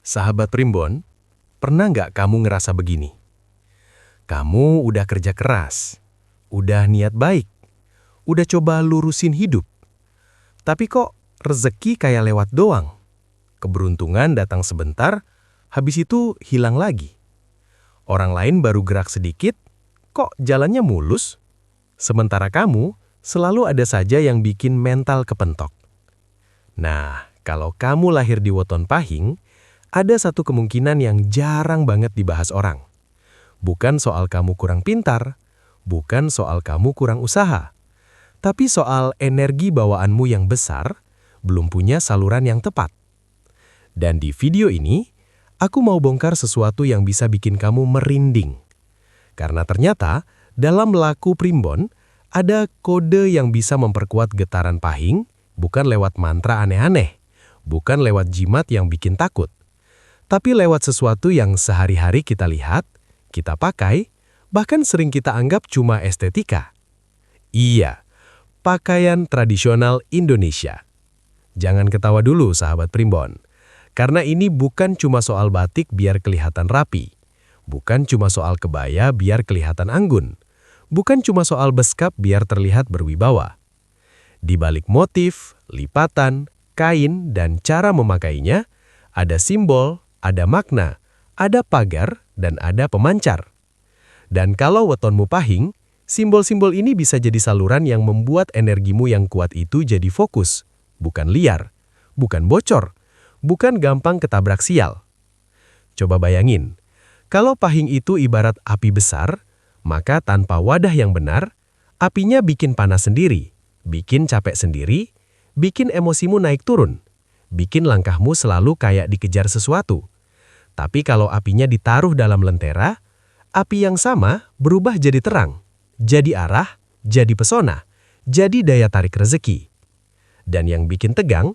Sahabat Primbon, pernah nggak kamu ngerasa begini? Kamu udah kerja keras, udah niat baik, udah coba lurusin hidup. Tapi kok rezeki kayak lewat doang? Keberuntungan datang sebentar, habis itu hilang lagi. Orang lain baru gerak sedikit, kok jalannya mulus? Sementara kamu, selalu ada saja yang bikin mental kepentok. Nah, kalau kamu lahir di weton pahing, ada satu kemungkinan yang jarang banget dibahas orang. Bukan soal kamu kurang pintar, bukan soal kamu kurang usaha, tapi soal energi bawaanmu yang besar, belum punya saluran yang tepat. Dan di video ini, aku mau bongkar sesuatu yang bisa bikin kamu merinding. Karena ternyata, dalam laku Primbon, ada kode yang bisa memperkuat getaran pahing, bukan lewat mantra aneh-aneh, bukan lewat jimat yang bikin takut, tapi lewat sesuatu yang sehari-hari kita lihat, kita pakai, bahkan sering kita anggap cuma estetika. Iya, pakaian tradisional Indonesia. Jangan ketawa dulu, sahabat Primbon. Karena ini bukan cuma soal batik biar kelihatan rapi. Bukan cuma soal kebaya biar kelihatan anggun. Bukan cuma soal beskap biar terlihat berwibawa. Di balik motif, lipatan, kain, dan cara memakainya, ada simbol, ada makna, ada pagar, dan ada pemancar. Dan kalau wetonmu pahing, simbol-simbol ini bisa jadi saluran yang membuat energimu yang kuat itu jadi fokus, bukan liar, bukan bocor, bukan gampang ketabrak sial. Coba bayangin, kalau pahing itu ibarat api besar, maka tanpa wadah yang benar, apinya bikin panas sendiri, bikin capek sendiri, bikin emosimu naik turun, bikin langkahmu selalu kayak dikejar sesuatu. Tapi kalau apinya ditaruh dalam lentera, api yang sama berubah jadi terang, jadi arah, jadi pesona, jadi daya tarik rezeki. Dan yang bikin tegang,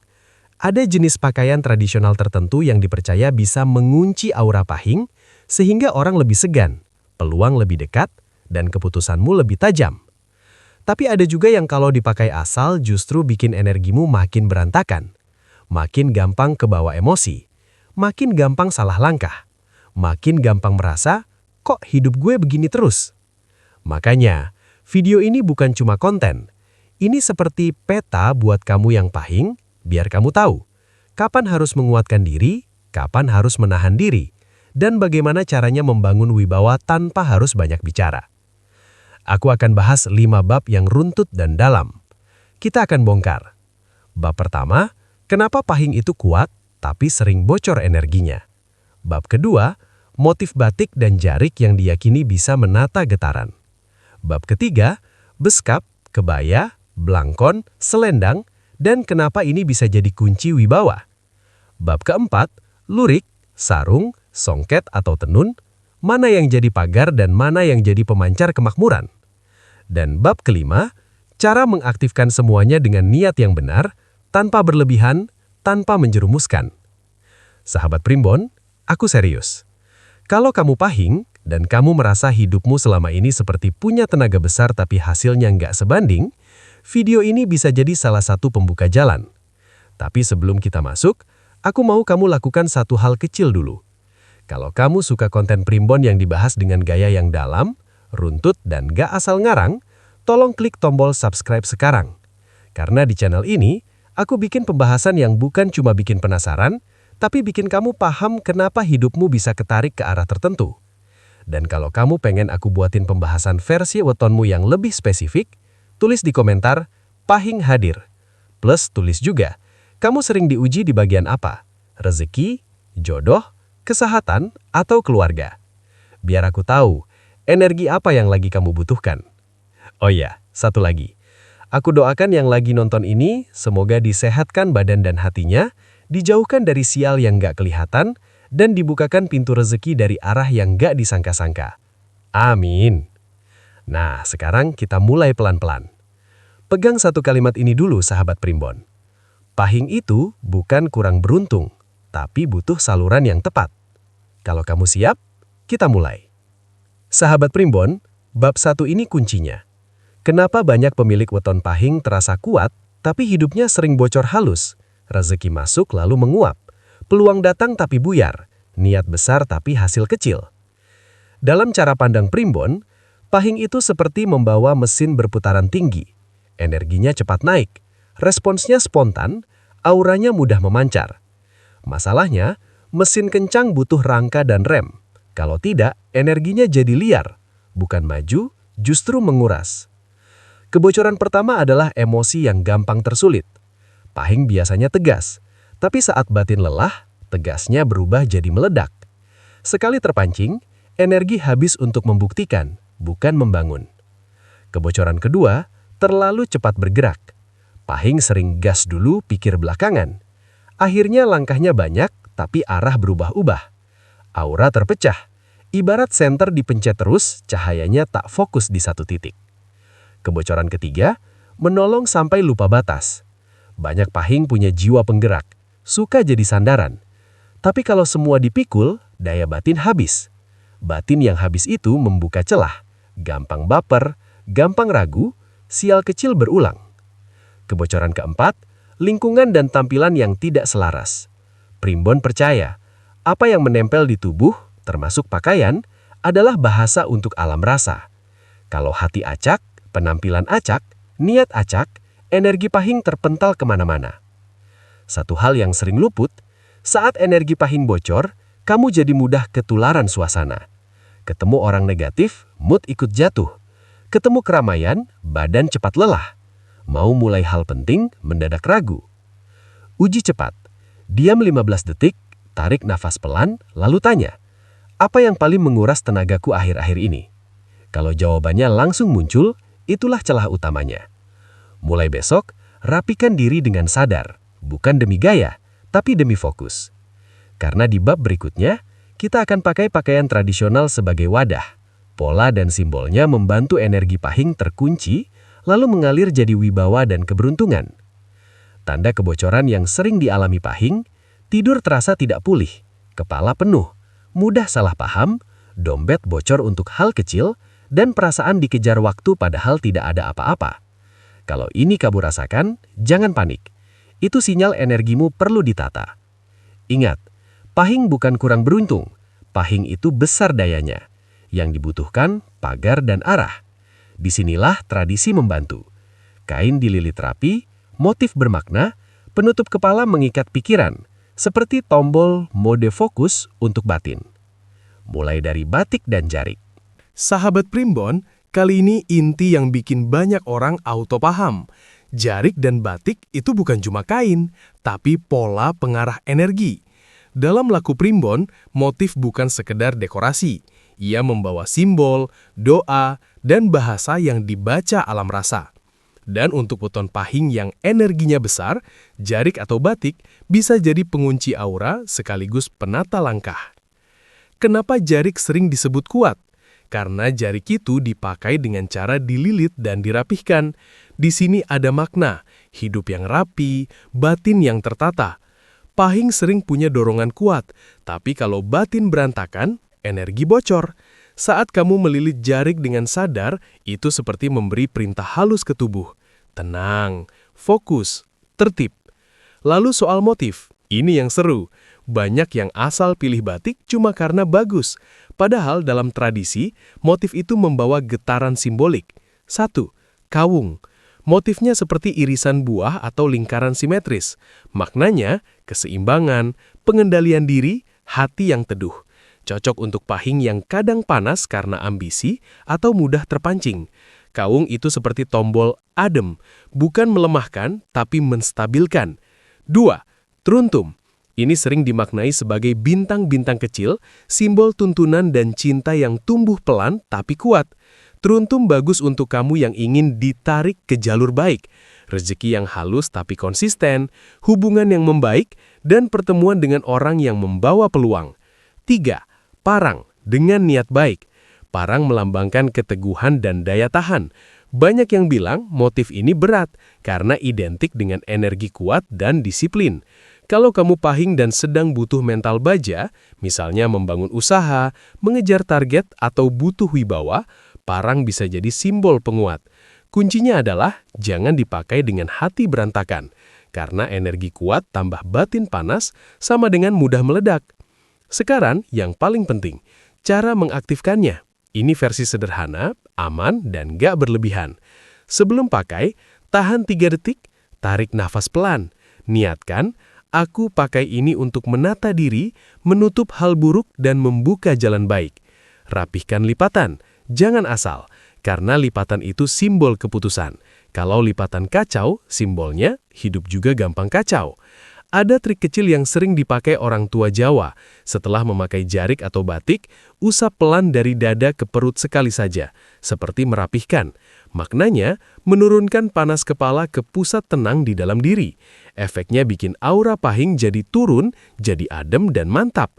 ada jenis pakaian tradisional tertentu yang dipercaya bisa mengunci aura pahing, sehingga orang lebih segan, peluang lebih dekat, dan keputusanmu lebih tajam. Tapi ada juga yang kalau dipakai asal justru bikin energimu makin berantakan, makin gampang kebawa emosi, makin gampang salah langkah, makin gampang merasa, kok hidup gue begini terus? Makanya, video ini bukan cuma konten. Ini seperti peta buat kamu yang pahing, biar kamu tahu kapan harus menguatkan diri, kapan harus menahan diri, dan bagaimana caranya membangun wibawa tanpa harus banyak bicara. Aku akan bahas 5 bab yang runtut dan dalam. Kita akan bongkar. Bab pertama, kenapa pahing itu kuat, tapi sering bocor energinya. Bab kedua, motif batik dan jarik yang diyakini bisa menata getaran. Bab ketiga, beskap, kebaya, blangkon, selendang, dan kenapa ini bisa jadi kunci wibawa. Bab keempat, lurik, sarung, songket atau tenun, mana yang jadi pagar dan mana yang jadi pemancar kemakmuran. Dan bab kelima, cara mengaktifkan semuanya dengan niat yang benar, tanpa berlebihan, tanpa menjerumuskan. Sahabat Primbon, aku serius. Kalau kamu pahing, dan kamu merasa hidupmu selama ini seperti punya tenaga besar tapi hasilnya nggak sebanding, video ini bisa jadi salah satu pembuka jalan. Tapi sebelum kita masuk, aku mau kamu lakukan satu hal kecil dulu. Kalau kamu suka konten Primbon yang dibahas dengan gaya yang dalam, runtut, dan nggak asal ngarang, tolong klik tombol subscribe sekarang. Karena di channel ini, aku bikin pembahasan yang bukan cuma bikin penasaran, tapi bikin kamu paham kenapa hidupmu bisa ketarik ke arah tertentu. Dan kalau kamu pengen aku buatin pembahasan versi wetonmu yang lebih spesifik, tulis di komentar, pahing hadir. Plus tulis juga, kamu sering diuji di bagian apa? Rezeki, jodoh, kesehatan, atau keluarga? Biar aku tahu, energi apa yang lagi kamu butuhkan. Oh iya, satu lagi. Aku doakan yang lagi nonton ini, semoga disehatkan badan dan hatinya, dijauhkan dari sial yang gak kelihatan, dan dibukakan pintu rezeki dari arah yang gak disangka-sangka. Amin. Nah, sekarang kita mulai pelan-pelan. Pegang satu kalimat ini dulu, sahabat Primbon. Pahing itu bukan kurang beruntung, tapi butuh saluran yang tepat. Kalau kamu siap, kita mulai. Sahabat Primbon, bab 1 ini kuncinya. Kenapa banyak pemilik weton pahing terasa kuat, tapi hidupnya sering bocor halus? Rezeki masuk lalu menguap. Peluang datang tapi buyar, niat besar tapi hasil kecil. Dalam cara pandang Primbon, Pahing itu seperti membawa mesin berputaran tinggi. Energinya cepat naik, responsnya spontan, auranya mudah memancar. Masalahnya, mesin kencang butuh rangka dan rem. Kalau tidak, energinya jadi liar, bukan maju, justru menguras. Kebocoran pertama adalah emosi yang gampang tersulit. Pahing biasanya tegas, tapi saat batin lelah, tegasnya berubah jadi meledak. Sekali terpancing, energi habis untuk membuktikan, bukan membangun. Kebocoran kedua, terlalu cepat bergerak. Pahing sering gas dulu, pikir belakangan. Akhirnya langkahnya banyak, tapi arah berubah-ubah. Aura terpecah. Ibarat senter dipencet terus, cahayanya tak fokus di satu titik. Kebocoran ketiga, menolong sampai lupa batas. Banyak Pahing punya jiwa penggerak, suka jadi sandaran. Tapi kalau semua dipikul, daya batin habis. Batin yang habis itu membuka celah. Gampang baper, gampang ragu, sial kecil berulang. Kebocoran keempat, lingkungan dan tampilan yang tidak selaras. Primbon percaya, apa yang menempel di tubuh, termasuk pakaian, adalah bahasa untuk alam rasa. Kalau hati acak, penampilan acak, niat acak, energi Pahing terpental kemana-mana. Satu hal yang sering luput, saat energi Pahing bocor, kamu jadi mudah ketularan suasana. Ketemu orang negatif, mood ikut jatuh. Ketemu keramaian, badan cepat lelah. Mau mulai hal penting, mendadak ragu. Uji cepat. Diam 15 detik, tarik nafas pelan, lalu tanya, apa yang paling menguras tenagaku akhir-akhir ini? Kalau jawabannya langsung muncul, itulah celah utamanya. Mulai besok, rapikan diri dengan sadar, bukan demi gaya, tapi demi fokus. Karena di bab berikutnya, kita akan pakai pakaian tradisional sebagai wadah. Pola dan simbolnya membantu energi Pahing terkunci, lalu mengalir jadi wibawa dan keberuntungan. Tanda kebocoran yang sering dialami Pahing, tidur terasa tidak pulih, kepala penuh, mudah salah paham, dompet bocor untuk hal kecil, dan perasaan dikejar waktu padahal tidak ada apa-apa. Kalau ini kamu rasakan, jangan panik. Itu sinyal energimu perlu ditata. Ingat, Pahing bukan kurang beruntung. Pahing itu besar dayanya. Yang dibutuhkan pagar dan arah. Disinilah tradisi membantu. Kain dililit rapi, motif bermakna, penutup kepala mengikat pikiran, seperti tombol mode fokus untuk batin. Mulai dari batik dan jarik. Sahabat Primbon, kali ini inti yang bikin banyak orang auto paham. Jarik dan batik itu bukan cuma kain, tapi pola pengarah energi. Dalam laku Primbon, motif bukan sekedar dekorasi. Ia membawa simbol, doa, dan bahasa yang dibaca alam rasa. Dan untuk weton Pahing yang energinya besar, jarik atau batik bisa jadi pengunci aura sekaligus penata langkah. Kenapa jarik sering disebut kuat? Karena jarik itu dipakai dengan cara dililit dan dirapihkan. Di sini ada makna, hidup yang rapi, batin yang tertata. Pahing sering punya dorongan kuat, tapi kalau batin berantakan, energi bocor. Saat kamu melilit jarik dengan sadar, itu seperti memberi perintah halus ke tubuh. Tenang, fokus, tertib. Lalu soal motif, ini yang seru. Banyak yang asal pilih batik cuma karena bagus. Padahal dalam tradisi, motif itu membawa getaran simbolik. 1. Kawung. Motifnya seperti irisan buah atau lingkaran simetris. Maknanya, keseimbangan, pengendalian diri, hati yang teduh. Cocok untuk Pahing yang kadang panas karena ambisi atau mudah terpancing. Kawung itu seperti tombol adem, bukan melemahkan tapi menstabilkan. 2. Truntum. Ini sering dimaknai sebagai bintang-bintang kecil, simbol tuntunan dan cinta yang tumbuh pelan tapi kuat. Truntum bagus untuk kamu yang ingin ditarik ke jalur baik, rezeki yang halus tapi konsisten, hubungan yang membaik, dan pertemuan dengan orang yang membawa peluang. 3. Parang, dengan niat baik. Parang melambangkan keteguhan dan daya tahan. Banyak yang bilang motif ini berat, karena identik dengan energi kuat dan disiplin. Kalau kamu Pahing dan sedang butuh mental baja, misalnya membangun usaha, mengejar target, atau butuh wibawa, parang bisa jadi simbol penguat. Kuncinya adalah jangan dipakai dengan hati berantakan. karena energi kuat tambah batin panas sama dengan mudah meledak. Sekarang, yang paling penting, cara mengaktifkannya. Ini versi sederhana, aman, dan gak berlebihan. Sebelum pakai, tahan 3 detik, tarik nafas pelan. Niatkan, aku pakai ini untuk menata diri, menutup hal buruk, dan membuka jalan baik. Rapihkan lipatan, jangan asal, karena lipatan itu simbol keputusan. Kalau lipatan kacau, simbolnya hidup juga gampang kacau. Ada trik kecil yang sering dipakai orang tua Jawa. Setelah memakai jarik atau batik, usap pelan dari dada ke perut sekali saja, seperti merapihkan. Maknanya, menurunkan panas kepala ke pusat tenang di dalam diri. Efeknya bikin aura pahing jadi turun, jadi adem dan mantap.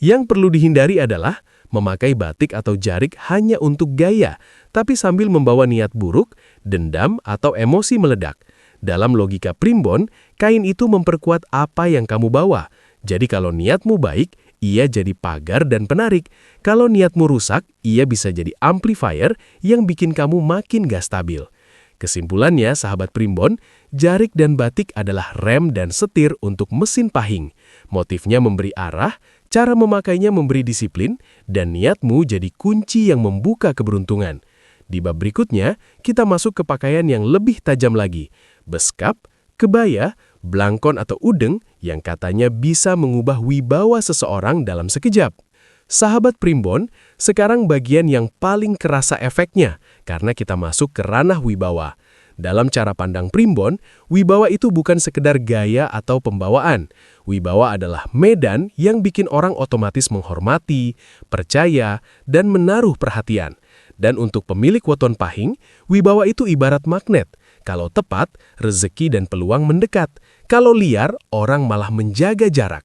Yang perlu dihindari adalah memakai batik atau jarik hanya untuk gaya, tapi sambil membawa niat buruk, dendam, atau emosi meledak. Dalam logika primbon, kain itu memperkuat apa yang kamu bawa. Jadi kalau niatmu baik, ia jadi pagar dan penarik. Kalau niatmu rusak, ia bisa jadi amplifier yang bikin kamu makin gak stabil. Kesimpulannya, sahabat primbon, jarik dan batik adalah rem dan setir untuk mesin pahing. Motifnya memberi arah, cara memakainya memberi disiplin, dan niatmu jadi kunci yang membuka keberuntungan. Di bab berikutnya, kita masuk ke pakaian yang lebih tajam lagi. Beskap, kebaya, blangkon atau udeng yang katanya bisa mengubah wibawa seseorang dalam sekejap. Sahabat primbon, sekarang bagian yang paling kerasa efeknya karena kita masuk ke ranah wibawa. Dalam cara pandang primbon, wibawa itu bukan sekedar gaya atau pembawaan. Wibawa adalah medan yang bikin orang otomatis menghormati, percaya, dan menaruh perhatian. Dan untuk pemilik weton pahing, wibawa itu ibarat magnet. Kalau tepat, rezeki dan peluang mendekat. Kalau liar, orang malah menjaga jarak.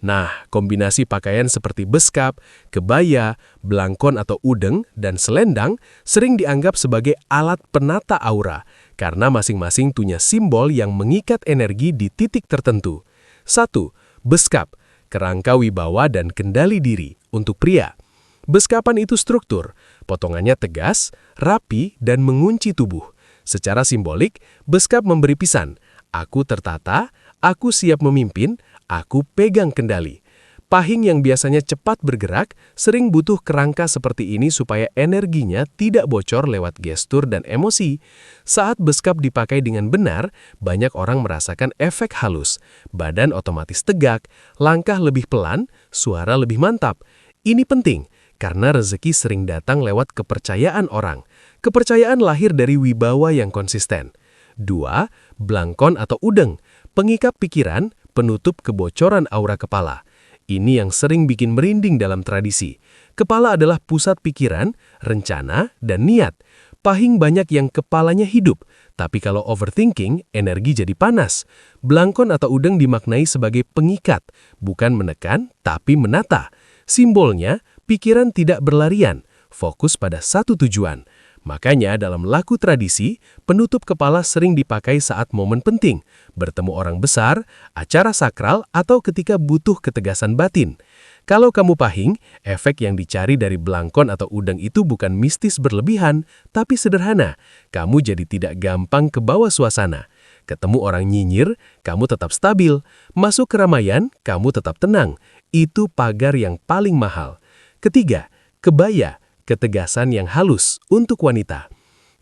Nah, kombinasi pakaian seperti beskap, kebaya, blangkon atau udeng, dan selendang sering dianggap sebagai alat penata aura, karena masing-masing punya simbol yang mengikat energi di titik tertentu. 1. Beskap, kerangka wibawa dan kendali diri untuk pria. Beskapan itu struktur, potongannya tegas, rapi, dan mengunci tubuh. Secara simbolik, beskap memberi pesan, aku tertata, aku siap memimpin, aku pegang kendali. Pahing yang biasanya cepat bergerak, sering butuh kerangka seperti ini supaya energinya tidak bocor lewat gestur dan emosi. Saat beskap dipakai dengan benar, banyak orang merasakan efek halus. Badan otomatis tegak, langkah lebih pelan, suara lebih mantap. Ini penting, karena rezeki sering datang lewat kepercayaan orang. Kepercayaan lahir dari wibawa yang konsisten. 2. Blangkon atau udeng, pengikat pikiran, penutup kebocoran aura kepala. Ini yang sering bikin merinding dalam tradisi. Kepala adalah pusat pikiran, rencana, dan niat. Pahing banyak yang kepalanya hidup, tapi kalau overthinking, energi jadi panas. Blangkon atau udeng dimaknai sebagai pengikat, bukan menekan, tapi menata. Simbolnya, pikiran tidak berlarian, fokus pada satu tujuan. Makanya dalam laku tradisi, penutup kepala sering dipakai saat momen penting, bertemu orang besar, acara sakral, atau ketika butuh ketegasan batin. Kalau kamu pahing, efek yang dicari dari blangkon atau udeng itu bukan mistis berlebihan, tapi sederhana. Kamu jadi tidak gampang ke bawah suasana. Ketemu orang nyinyir, kamu tetap stabil. Masuk keramaian, kamu tetap tenang. Itu pagar yang paling mahal. Ketiga, kebaya, ketegasan yang halus untuk wanita.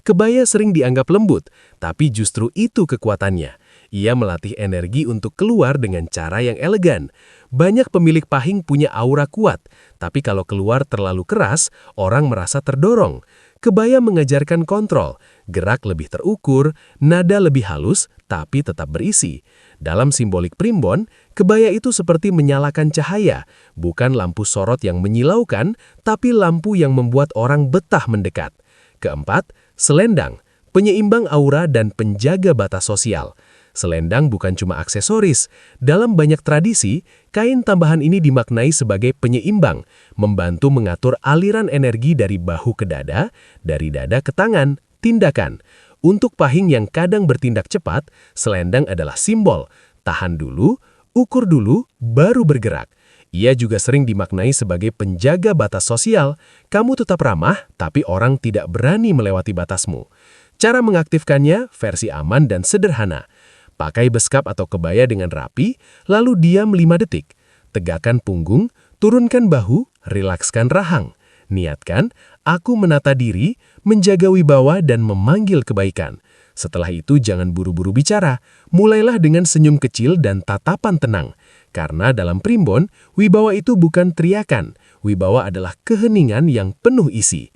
Kebaya sering dianggap lembut, tapi justru itu kekuatannya. Ia melatih energi untuk keluar dengan cara yang elegan. Banyak pemilik pahing punya aura kuat, tapi kalau keluar terlalu keras, orang merasa terdorong. Kebaya mengajarkan kontrol, gerak lebih terukur, nada lebih halus, tapi tetap berisi. Dalam simbolik primbon, kebaya itu seperti menyalakan cahaya, bukan lampu sorot yang menyilaukan, tapi lampu yang membuat orang betah mendekat. Keempat, selendang, penyeimbang aura dan penjaga batas sosial. Selendang bukan cuma aksesoris. Dalam banyak tradisi, kain tambahan ini dimaknai sebagai penyeimbang, membantu mengatur aliran energi dari bahu ke dada, dari dada ke tangan, tindakan. Untuk pahing yang kadang bertindak cepat, selendang adalah simbol. Tahan dulu, ukur dulu, baru bergerak. Ia juga sering dimaknai sebagai penjaga batas sosial. Kamu tetap ramah, tapi orang tidak berani melewati batasmu. Cara mengaktifkannya versi aman dan sederhana. Pakai beskap atau kebaya dengan rapi, lalu diam 5 detik. Tegakkan punggung, turunkan bahu, rilakskan rahang. Niatkan, aku menata diri, menjaga wibawa dan memanggil kebaikan. Setelah itu jangan buru-buru bicara, mulailah dengan senyum kecil dan tatapan tenang. Karena dalam primbon, wibawa itu bukan teriakan, wibawa adalah keheningan yang penuh isi.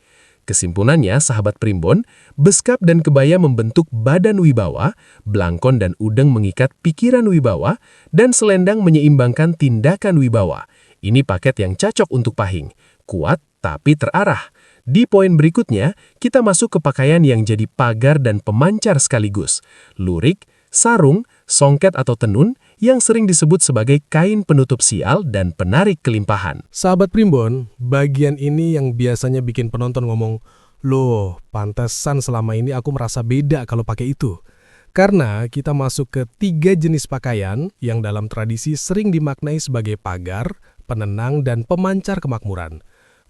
Kesimpulannya, sahabat primbon, beskap dan kebaya membentuk badan wibawa, belangkon dan udeng mengikat pikiran wibawa, dan selendang menyeimbangkan tindakan wibawa. Ini paket yang cocok untuk pahing, kuat tapi terarah. Di poin berikutnya, kita masuk ke pakaian yang jadi pagar dan pemancar sekaligus. Lurik, sarung, songket atau tenun yang sering disebut sebagai kain penutup sial dan penarik kelimpahan. Sahabat primbon, bagian ini yang biasanya bikin penonton ngomong, "Loh, pantesan selama ini aku merasa beda kalau pakai itu." Karena kita masuk ke 3 jenis pakaian yang dalam tradisi sering dimaknai sebagai pagar, penenang, dan pemancar kemakmuran.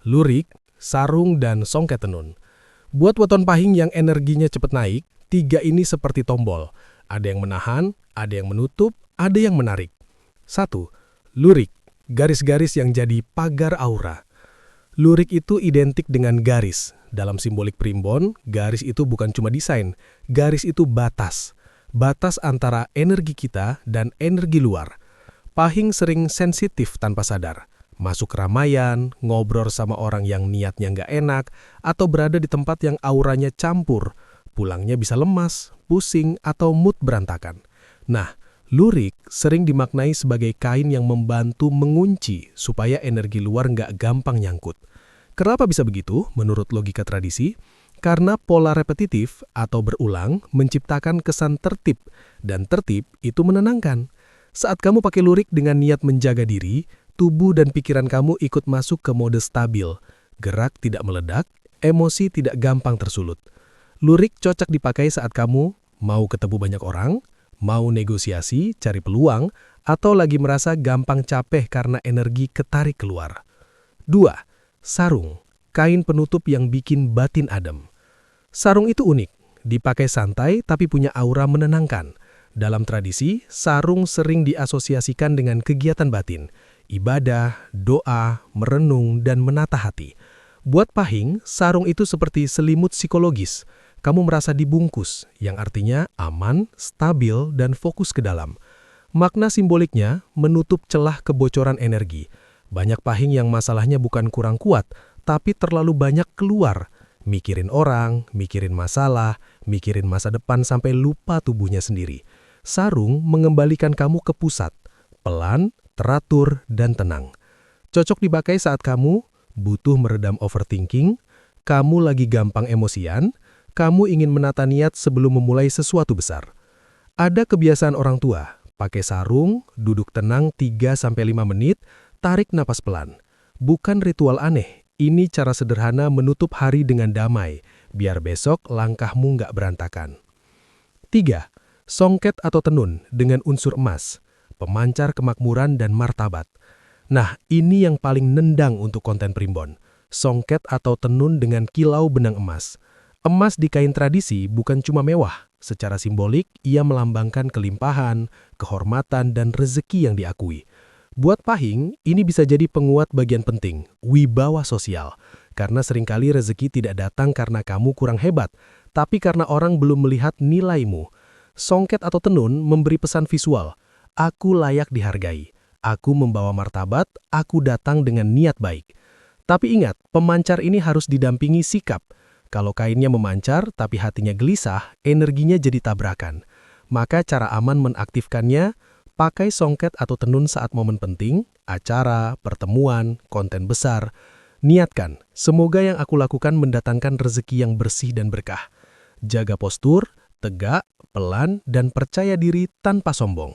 Lurik, sarung, dan songket tenun. Buat weton pahing yang energinya cepat naik, 3 ini seperti tombol. Ada yang menahan, ada yang menutup, ada yang menarik. 1. Lurik, garis-garis yang jadi pagar aura. Lurik itu identik dengan garis. Dalam simbolik primbon, garis itu bukan cuma desain, garis itu batas. Batas antara energi kita dan energi luar. Pahing sering sensitif tanpa sadar. Masuk keramaian, ngobrol sama orang yang niatnya nggak enak, atau berada di tempat yang auranya campur. Pulangnya bisa lemas, pusing, atau mood berantakan. Nah, lurik sering dimaknai sebagai kain yang membantu mengunci supaya energi luar nggak gampang nyangkut. Kenapa bisa begitu menurut logika tradisi? Karena pola repetitif atau berulang menciptakan kesan tertib, dan tertib itu menenangkan. Saat kamu pakai lurik dengan niat menjaga diri, tubuh dan pikiran kamu ikut masuk ke mode stabil. Gerak tidak meledak, emosi tidak gampang tersulut. Lurik cocok dipakai saat kamu mau ketemu banyak orang, mau negosiasi, cari peluang, atau lagi merasa gampang capek karena energi ketarik keluar. 2. Sarung, kain penutup yang bikin batin adem. Sarung itu unik, dipakai santai tapi punya aura menenangkan. Dalam tradisi, sarung sering diasosiasikan dengan kegiatan batin, ibadah, doa, merenung, dan menata hati. Buat pahing, sarung itu seperti selimut psikologis. Kamu merasa dibungkus, yang artinya aman, stabil, dan fokus ke dalam. Makna simboliknya menutup celah kebocoran energi. Banyak pahing yang masalahnya bukan kurang kuat, tapi terlalu banyak keluar. Mikirin orang, mikirin masalah, mikirin masa depan sampai lupa tubuhnya sendiri. Sarung mengembalikan kamu ke pusat, pelan, teratur, dan tenang. Cocok dipakai saat kamu butuh meredam overthinking, kamu lagi gampang emosian, kamu ingin menata niat sebelum memulai sesuatu besar. Ada kebiasaan orang tua, pakai sarung, duduk tenang 3-5 menit, tarik napas pelan. Bukan ritual aneh, ini cara sederhana menutup hari dengan damai, biar besok langkahmu nggak berantakan. 3. Songket atau tenun dengan unsur emas, pemancar kemakmuran dan martabat. Nah, ini yang paling nendang untuk konten primbon. Songket atau tenun dengan kilau benang emas. Emas di kain tradisi bukan cuma mewah. Secara simbolik, ia melambangkan kelimpahan, kehormatan, dan rezeki yang diakui. Buat pahing, ini bisa jadi penguat bagian penting, wibawa sosial. Karena seringkali rezeki tidak datang karena kamu kurang hebat, tapi karena orang belum melihat nilaimu. Songket atau tenun memberi pesan visual. Aku layak dihargai. Aku membawa martabat, aku datang dengan niat baik. Tapi ingat, pemancar ini harus didampingi sikap. Kalau kainnya memancar tapi hatinya gelisah, energinya jadi tabrakan. Maka cara aman mengaktifkannya, pakai songket atau tenun saat momen penting, acara, pertemuan, konten besar. Niatkan, semoga yang aku lakukan mendatangkan rezeki yang bersih dan berkah. Jaga postur, tegak, pelan, dan percaya diri tanpa sombong.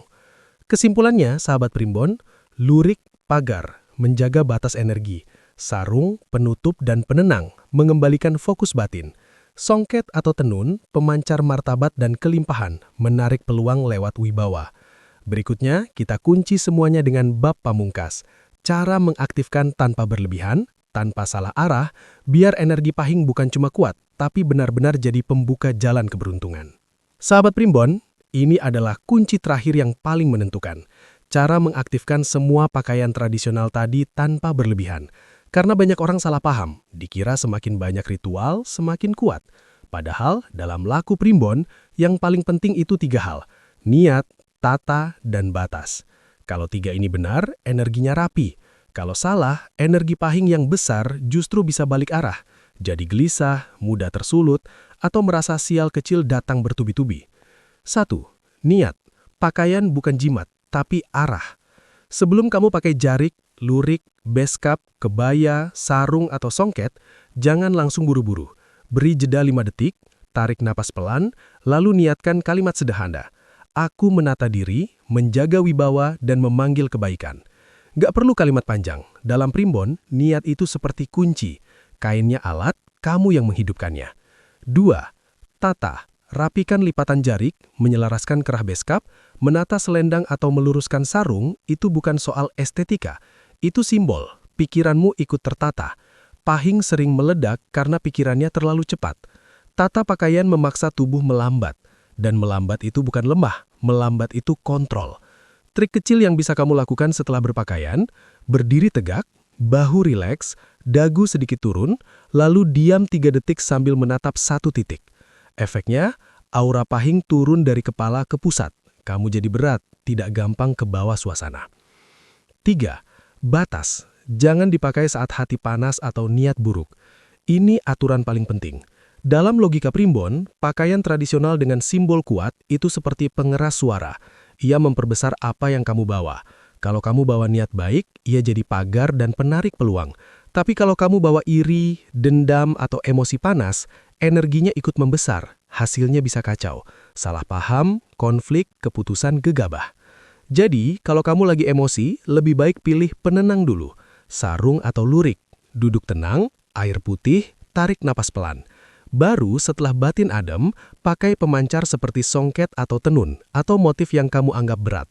Kesimpulannya, sahabat primbon, lurik, pagar, menjaga batas energi. Sarung, penutup, dan penenang, mengembalikan fokus batin. Songket atau tenun, pemancar martabat dan kelimpahan, menarik peluang lewat wibawa. Berikutnya, kita kunci semuanya dengan bab pamungkas. Cara mengaktifkan tanpa berlebihan, tanpa salah arah, biar energi pahing bukan cuma kuat, tapi benar-benar jadi pembuka jalan keberuntungan. Sahabat primbon, Ini adalah kunci terakhir yang paling menentukan. Cara mengaktifkan semua pakaian tradisional tadi tanpa berlebihan. Karena banyak orang salah paham, dikira semakin banyak ritual, semakin kuat. Padahal dalam laku primbon, yang paling penting itu 3 hal. Niat, tata, dan batas. Kalau 3 ini benar, energinya rapi. Kalau salah, energi pahing yang besar justru bisa balik arah. Jadi gelisah, mudah tersulut, atau merasa sial kecil datang bertubi-tubi. 1. Niat. Pakaian bukan jimat, tapi arah. Sebelum kamu pakai jarik, lurik, beskap, kebaya, sarung, atau songket, jangan langsung buru-buru. Beri jeda 5 detik, tarik napas pelan, lalu niatkan kalimat sederhana. Aku menata diri, menjaga wibawa, dan memanggil kebaikan. Gak perlu kalimat panjang. Dalam primbon, niat itu seperti kunci. Kainnya alat, kamu yang menghidupkannya. 2. Tata. Rapikan lipatan jarik, menyelaraskan kerah beskap, menata selendang atau meluruskan sarung, itu bukan soal estetika. Itu simbol, pikiranmu ikut tertata. Pahing sering meledak karena pikirannya terlalu cepat. Tata pakaian memaksa tubuh melambat. Dan melambat itu bukan lemah, melambat itu kontrol. Trik kecil yang bisa kamu lakukan setelah berpakaian, berdiri tegak, bahu rileks, dagu sedikit turun, lalu diam 3 detik sambil menatap satu titik. Efeknya, aura pahing turun dari kepala ke pusat. Kamu jadi berat, tidak gampang ke bawah suasana. 3. Batas. Jangan dipakai saat hati panas atau niat buruk. Ini aturan paling penting. Dalam logika primbon, pakaian tradisional dengan simbol kuat itu seperti pengeras suara. Ia memperbesar apa yang kamu bawa. Kalau kamu bawa niat baik, ia jadi pagar dan penarik peluang. Tapi kalau kamu bawa iri, dendam, atau emosi panas, energinya ikut membesar. Hasilnya bisa kacau. Salah paham, konflik, keputusan gegabah. Jadi, kalau kamu lagi emosi, lebih baik pilih penenang dulu. Sarung atau lurik. Duduk tenang, air putih, tarik napas pelan. Baru setelah batin adem, pakai pemancar seperti songket atau tenun, atau motif yang kamu anggap berat.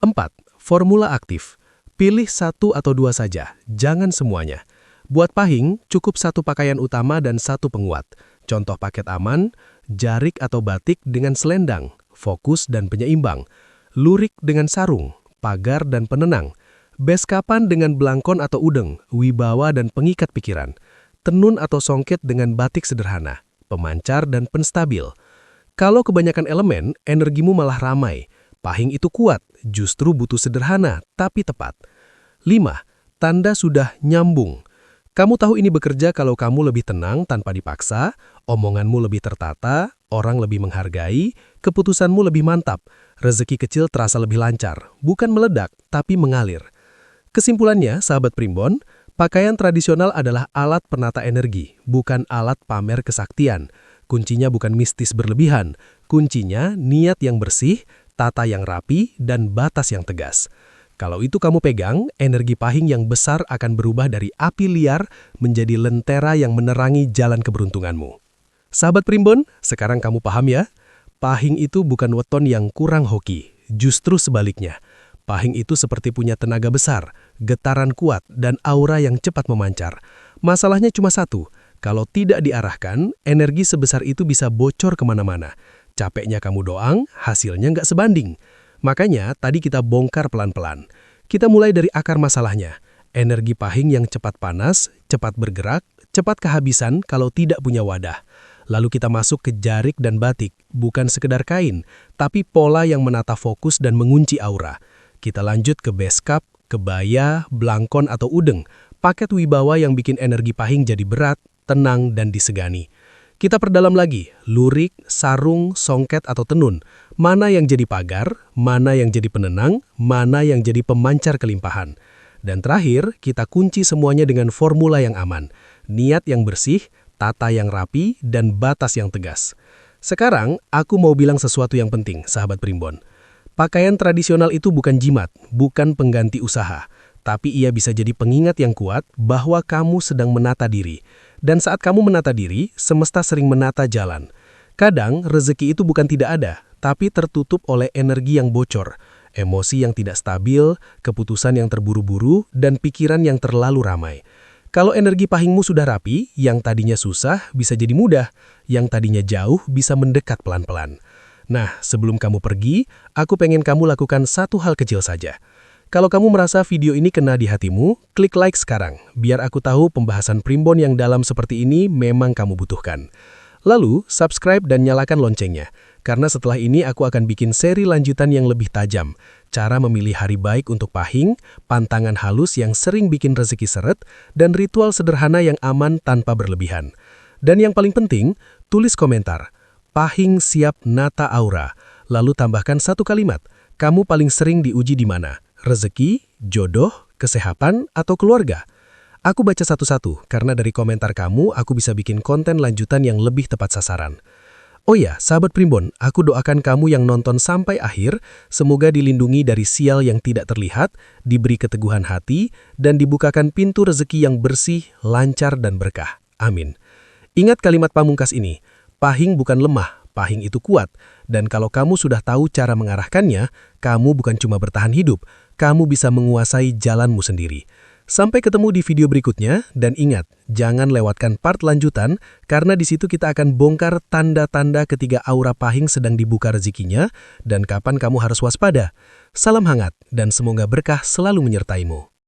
4. Formula aktif. Pilih 1 atau 2 saja, jangan semuanya. Buat pahing, cukup 1 pakaian utama dan 1 penguat. Contoh paket aman, jarik atau batik dengan selendang, fokus dan penyeimbang. Lurik dengan sarung, pagar dan penenang. Beskapan dengan belangkon atau udeng, wibawa dan pengikat pikiran. Tenun atau songket dengan batik sederhana, pemancar dan penstabil. Kalau kebanyakan elemen, energimu malah ramai. Pahing itu kuat, justru butuh sederhana, tapi tepat. 5. Tanda sudah nyambung. Kamu tahu ini bekerja kalau kamu lebih tenang tanpa dipaksa, omonganmu lebih tertata, orang lebih menghargai, keputusanmu lebih mantap, rezeki kecil terasa lebih lancar, bukan meledak, tapi mengalir. Kesimpulannya, sahabat primbon, pakaian tradisional adalah alat penata energi, bukan alat pamer kesaktian. Kuncinya bukan mistis berlebihan, kuncinya niat yang bersih, tata yang rapi, dan batas yang tegas. Kalau itu kamu pegang, energi pahing yang besar akan berubah dari api liar menjadi lentera yang menerangi jalan keberuntunganmu. Sahabat primbon, sekarang kamu paham ya? Pahing itu bukan weton yang kurang hoki, justru sebaliknya. Pahing itu seperti punya tenaga besar, getaran kuat, dan aura yang cepat memancar. Masalahnya cuma satu, kalau tidak diarahkan, energi sebesar itu bisa bocor kemana-mana. Capeknya kamu doang, hasilnya nggak sebanding. Makanya tadi kita bongkar pelan-pelan. Kita mulai dari akar masalahnya. Energi pahing yang cepat panas, cepat bergerak, cepat kehabisan kalau tidak punya wadah. Lalu kita masuk ke jarik dan batik, bukan sekedar kain, tapi pola yang menata fokus dan mengunci aura. Kita lanjut ke beskap, kebaya, belangkon atau udeng, paket wibawa yang bikin energi pahing jadi berat, tenang, dan disegani. Kita perdalam lagi, lurik, sarung, songket atau tenun. Mana yang jadi pagar, mana yang jadi penenang, mana yang jadi pemancar kelimpahan. Dan terakhir, kita kunci semuanya dengan formula yang aman. Niat yang bersih, tata yang rapi, dan batas yang tegas. Sekarang, aku mau bilang sesuatu yang penting, sahabat primbon. Pakaian tradisional itu bukan jimat, bukan pengganti usaha. Tapi ia bisa jadi pengingat yang kuat bahwa kamu sedang menata diri. Dan saat kamu menata diri, semesta sering menata jalan. Kadang, rezeki itu bukan tidak ada, tapi tertutup oleh energi yang bocor, emosi yang tidak stabil, keputusan yang terburu-buru, dan pikiran yang terlalu ramai. Kalau energi pahingmu sudah rapi, yang tadinya susah bisa jadi mudah, yang tadinya jauh bisa mendekat pelan-pelan. Nah, sebelum kamu pergi, aku pengen kamu lakukan satu hal kecil saja. Kalau kamu merasa video ini kena di hatimu, klik like sekarang, biar aku tahu pembahasan primbon yang dalam seperti ini memang kamu butuhkan. Lalu, subscribe dan nyalakan loncengnya, karena setelah ini aku akan bikin seri lanjutan yang lebih tajam, cara memilih hari baik untuk pahing, pantangan halus yang sering bikin rezeki seret, dan ritual sederhana yang aman tanpa berlebihan. Dan yang paling penting, tulis komentar, pahing siap nata aura, lalu tambahkan satu kalimat, kamu paling sering diuji di mana? Rezeki, jodoh, kesehatan, atau keluarga? Aku baca satu-satu, karena dari komentar kamu, aku bisa bikin konten lanjutan yang lebih tepat sasaran. Oh ya, sahabat primbon, aku doakan kamu yang nonton sampai akhir, semoga dilindungi dari sial yang tidak terlihat, diberi keteguhan hati, dan dibukakan pintu rezeki yang bersih, lancar, dan berkah. Amin. Ingat kalimat pamungkas ini, pahing bukan lemah, pahing itu kuat, dan kalau kamu sudah tahu cara mengarahkannya, kamu bukan cuma bertahan hidup, kamu bisa menguasai jalanmu sendiri. Sampai ketemu di video berikutnya, dan ingat, jangan lewatkan part lanjutan, karena di situ kita akan bongkar tanda-tanda ketika aura pahing sedang dibuka rezekinya, dan kapan kamu harus waspada. Salam hangat, dan semoga berkah selalu menyertaimu.